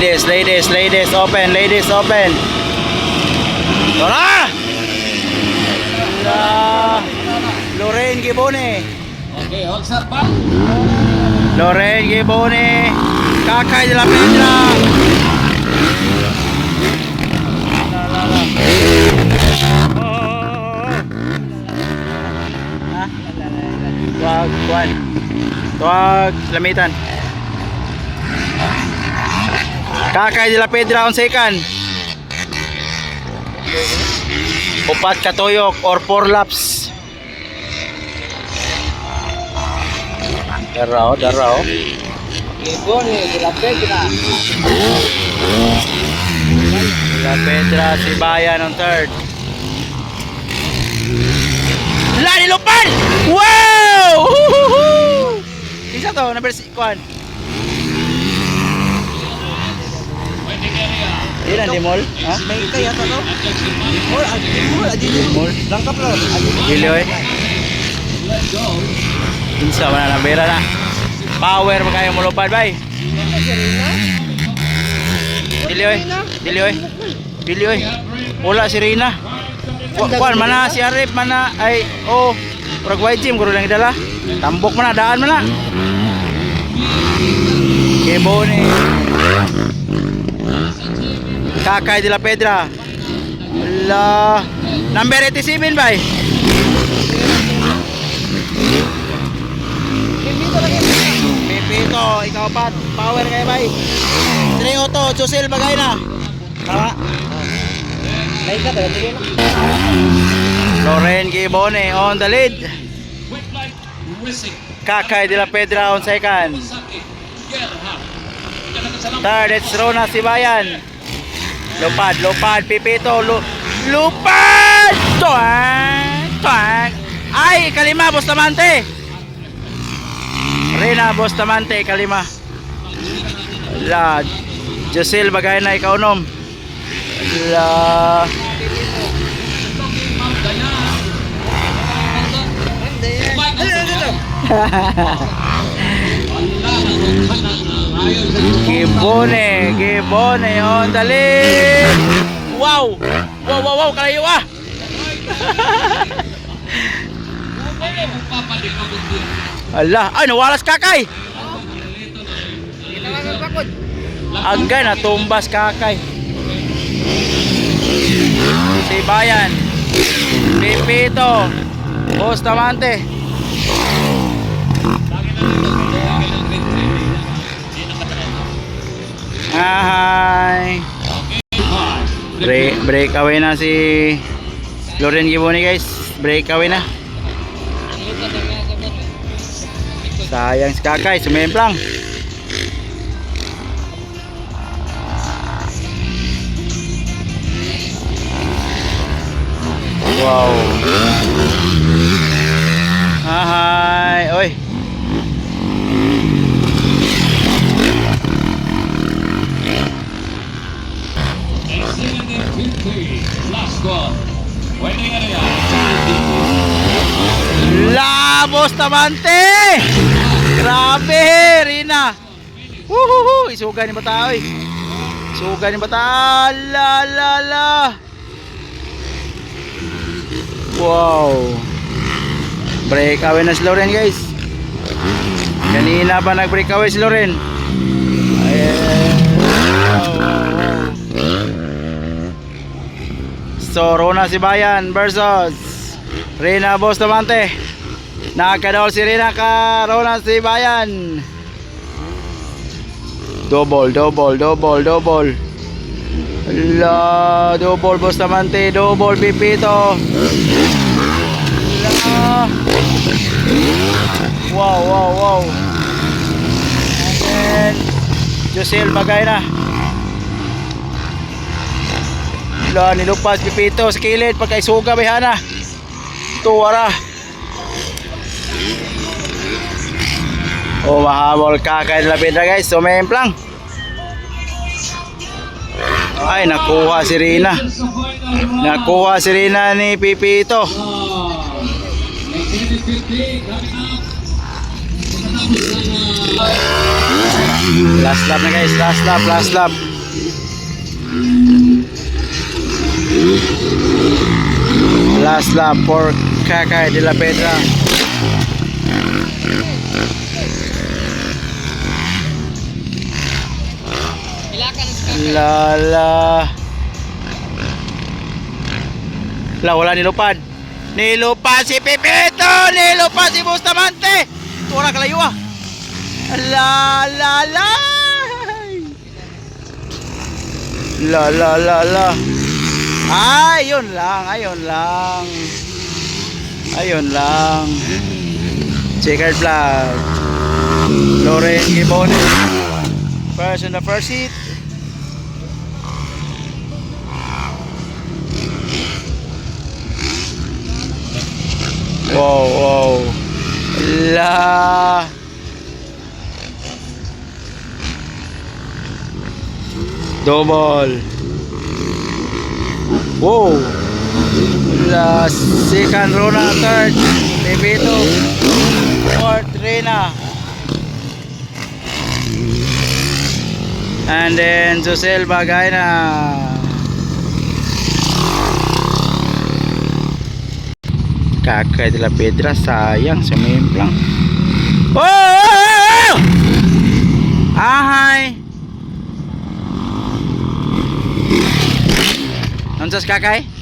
Ladies, open. Tara! Lorraine Gibone. Okay, hold up, back. Lorraine Gibone. Kakay de la Pedra. Tuwag lamitan. Kakay de la Pedra on second. Upat katuyok or 4 laps. Darao. Gibone de la Pedra. La Pedra si Bayan on third. Lani Lupan! Wow! Isa to, number 1. Ilan di mall? Ha? May kaya to no? Mall. Rangkap lo. Dili oy. Insa man na bera na. Power pa kayo mo lupad bay. Dili oy. Wala si Rina. Kuan mana si Arif mana ay Purag white gym guru lang idala. Tambok mana daan mana. Gibone. Kakay de la Pedra. Allah. Number 87 bay. Pipito, ikaw pat. Power kayo bay. 3 auto, Josel bagay na. Tama. Lorraine Gibone on the lead. Kakay de la Pedra on second. Third, it's Rona Sibayan. Lupad, Pipito, Lupad! Tuwang! Ay, kalima, Bustamante! Rina, Bustamante, kalima. La, Josel, bagay na ikaw nom. La... Gibone on the lead. Wow, kalayo ah. Allah, ay nawalas Kakay. Agay na tumbas Kakay. Sibayan, Pipito, Bustamante. Hi. Breakaway na si Lorraine Gibone guys. Breakaway na. Sayang si Kakay, sumemplang. Wow. Hi. Oy. La Bustamante! Grabe, Rina. Isugan ni bata oy. Isugan ni bata. La. Wow. Breakaway na si Lorraine guys. Kanina pa nag-breakaway si Lorraine. So Rona Sibayan versus Rina Bustamante. Nakakadol si Rina ka Rona Sibayan. Double. La, double Bustamante, double Pipito. La. Wow. And Josel bagay na. La, nilupas Pipito sa kilid pagkaisuga bayhana. Tuwara. Mahabol Kakay de la Pedra guys. Sumemplang. Ay, nakuha si Rina. Nakuha si Rina ni Pipito. Last lap na guys, last lap. Last lap for Kakay de la Pedra. Ilakan sa Lala. Wala nilupad. Nilupad si Pepito! Nilupad si Bustamante! Tura kalayo ah. La. La. Ayun lang. Checkered flag. Loren Gibbon. First in the first seat. Wow. La. Double. Wow. La second Rona, third Pepito, fourth Reyna, and then Josel Bagayna. Kakay de la Pedra, sayang sumimplang. Oh! Ahay! Nonsas Kakay?